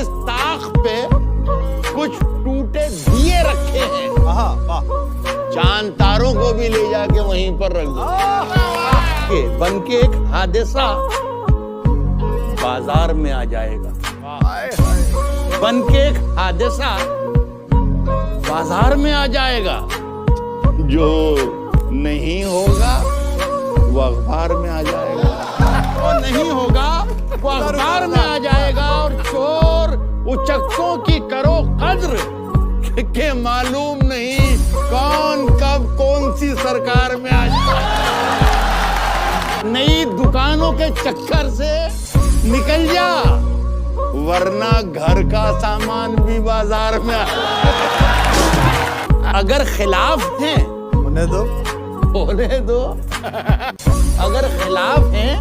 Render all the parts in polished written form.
इस ताख पे कुछ टूटे दिए रखे हैं। चांद तारों को भी ले जाके वहीं पर रख दो। बन के एक हादसा बाजार में आ जाएगा। बन के एक हादसा बाजार में आ जाएगा। जो नहीं होगा वो अखबार में आ जाएगा। वो नहीं होगा वो अखबार में आ जाएगा। और चोर उचक्कों की करो कद्र के मालूम नहीं कौन कब कौन सी सरकार में आ जाए। नई दुकानों के चक्कर से निकल जा, वरना घर का सामान भी बाजार में आ। अगर खिलाफ हैं होने दो, होने दो। अगर खिलाफ हैं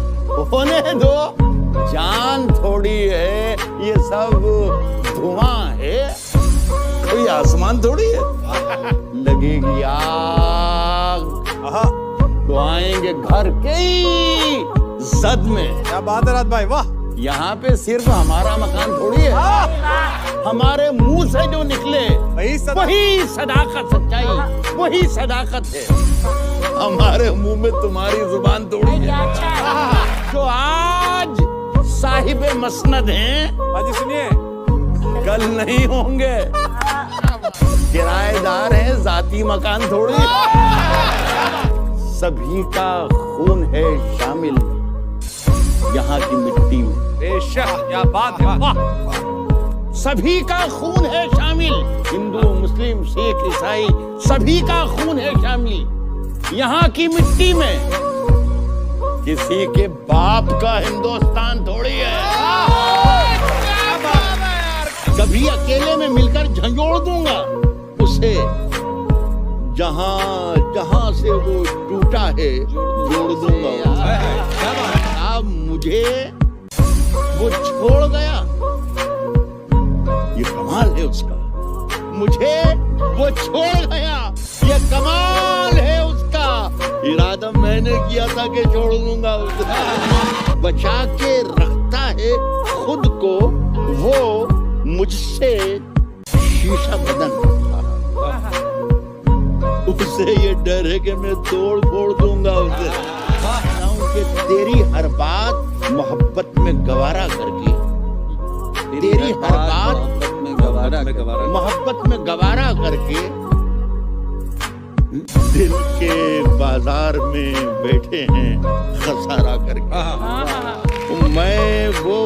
होने दो। जान थोड़ी है, ये सब धुआं है, कोई आसमान थोड़ी है। लगेगी आग तो आएंगे घर के ही जद में। क्या बात है राज भाई, वाह। यहाँ पे सिर्फ हमारा मकान थोड़ी है। हमारे मुंह से जो निकले वही सदाकत, सच्चाई, वही सदाकत है। हमारे मुंह में तुम्हारी जुबान थोड़ी है। जो आज साहिबे मसनद हैं, बाजी सुनिए, कल नहीं होंगे। किराएदार हैं, जाती मकान थोड़ी है। सभी का खून है शामिल यहाँ की मिट्टी में। बेशक, क्या बात है, वाह। सभी का खून है शामिल, हिंदू मुस्लिम सिख ईसाई, सभी का खून है शामिल यहाँ की मिट्टी में। किसी के बाप का हिंदुस्तान थोड़ी है। कभी अकेले में मिलकर झंझोड़ दूंगा उसे। जहां जहां से वो टूटा है जोड़ दूंगा। अब मुझे वो छोड़ गया, ये कमाल है उसका। मुझे वो छोड़ गया, ये कमाल है उसका। इरादा मैंने किया था कि छोड़ दूंगा उसे। बचा के रखता है खुद को वो मुझसे शीशा बदन। उससे ये डर है कि मैं तोड़ फोड़ दूंगा उसे। कि तेरी हर बात मोहब्बत में गवारा करके, तेरी हर बात मोहब्बत में गवारा करके दिल के बाजार में बैठे हैं खसारा करके। मैं वो